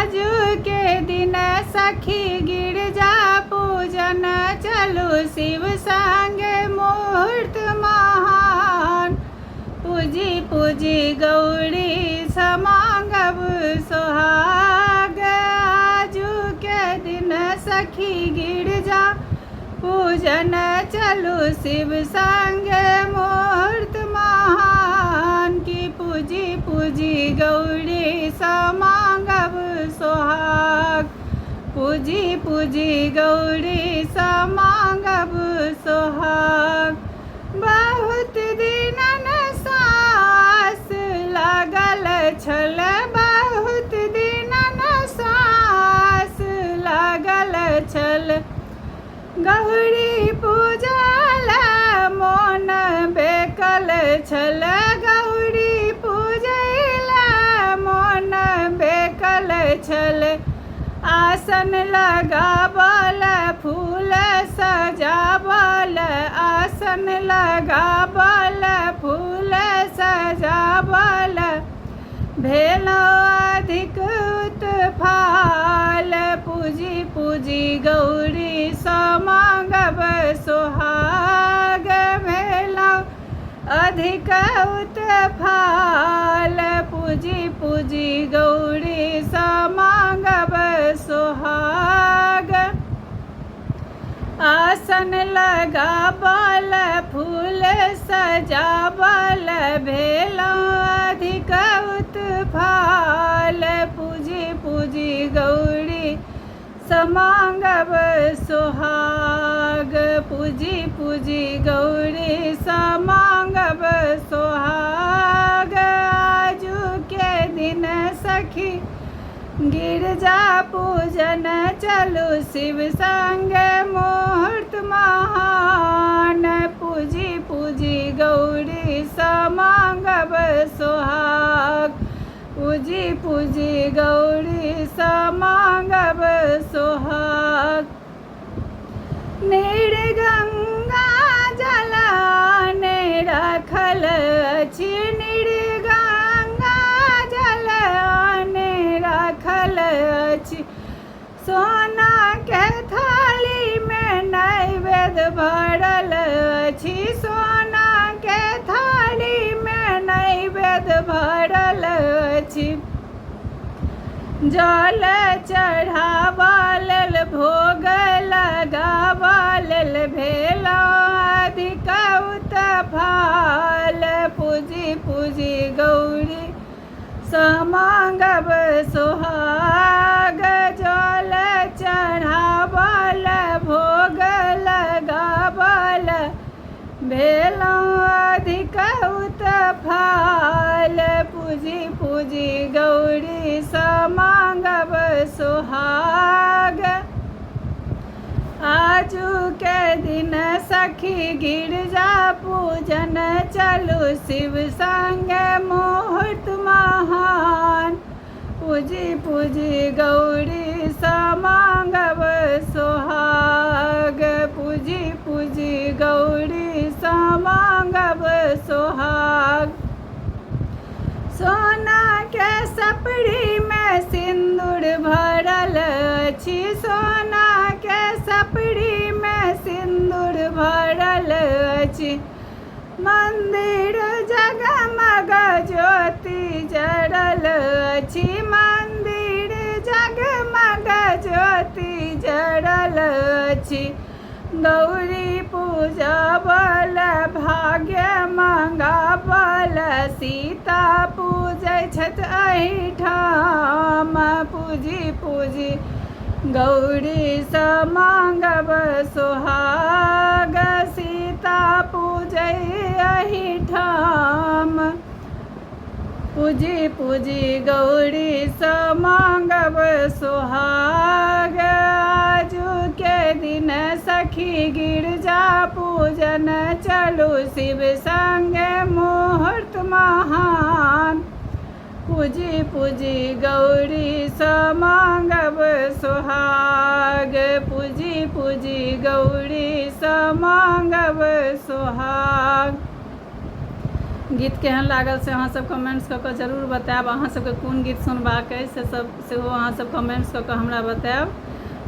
आजू के दिन सखी गिरजा पूजन चलू शिव संग मुहूर्त महान। पूजी पूजी गौरी समांगब सोहाग। आजू के दिन सखी गिरजा पूजन चलू शिव संग मुहूर्त महान। की पूजी पूजी गौरी समांगब सोहाग। पूजी पूजी गौरी समांगब सोहाग। बहुत दिनन सास लागल छल, बहुत दिनन सास लागल छल। गौरी पूजल मोन बेकल छल, गौरी पूजल मोन बेकल छल। आसन लगाबल फूल सजाबल, आसन लगाबल फूल सजाबल। भेल अधिक उत्फाल। पूजी पूजी गौरी समांगब सोहाग। भेल अधिक उत्फाल। पूजी पूजी गौरी समांगब सोहाग। आसन लगाबल फूल सजाबल, भेल अधिक उत्फाल। पूजी पूजी गौरी समांगब सोहाग। पूजी पूजी गौरी समांगब सोहाग। आजू के दिन सखी गिरजा पूजन चलू शिव संग मुहूर्त महान। पूजी पूजी गौरी समांगब सोहाग। पूजी पूजी गौरी समांगब सोहाग। निर्गंगा जलाने रखल अछि, निर्गंगा जलाने रखल अछि। सोना के थाली में नैवेद्य भरल अछि, सोना के थाली में नैवेद्य भरल अछि। जल चढ़ावल भोग लगावल भेल अधिक उत्फाल। पूजी पूजी गौरी समांगब सोहाग। जल चढ़ावल भोग लगावल भेल अधिक उत्फाल। पूजी पूजी गौरी समांगब सोहाग। आजू के दिन सखी गिरजा पूजन चलू शिव संग मुहूर्त महान। पूजी पूजी गौरी समांगब सोहाग। पूजी पूजी गौरी समांगब सोहाग। सोना के सपड़ी में सिंदूर भरल अछि, सोना के सपड़ी में सिंदूर भरल अछि। मंदिर जगमग ज्योति जरल अछि, मंदिर जगमग ज्योति जरल अछि। गौरी पूजबल भाग्य मंगाबल, सीता पूजै छथि एहिठाम। पूजी पूजी गौरी समांगब सोहाग। सीता पूजै एहिठाम। पूजी पूजी गौरी समांगब सोहाग। आजू के दिन सखी गिरजा पूजन चलू शिव संग मुहूर्त महान। पूजी पूजी गौरी समांगब सोहाग। पूजी पूजी गौरी समांगब सोहाग। गीत केहन लागल से अहाँ सब कमेंट्स कऽ कऽ जरूर बतायब। अहाँ सबके कोन गीत सुनबाक अइ से सब सेहो अहाँ सब कमेंट्स कऽ कऽ हमरा बतायब।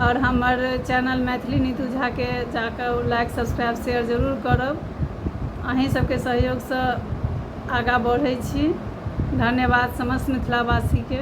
और हमर चैनल मैथिली नीतू झाके जाकऽ लाइक सब्सक्राइब शेयर जरूर करब। अहीं सबके सहयोगसँ आगाँ बढ़ै छी। धन्यवाद समस्त मिथिलावासीके।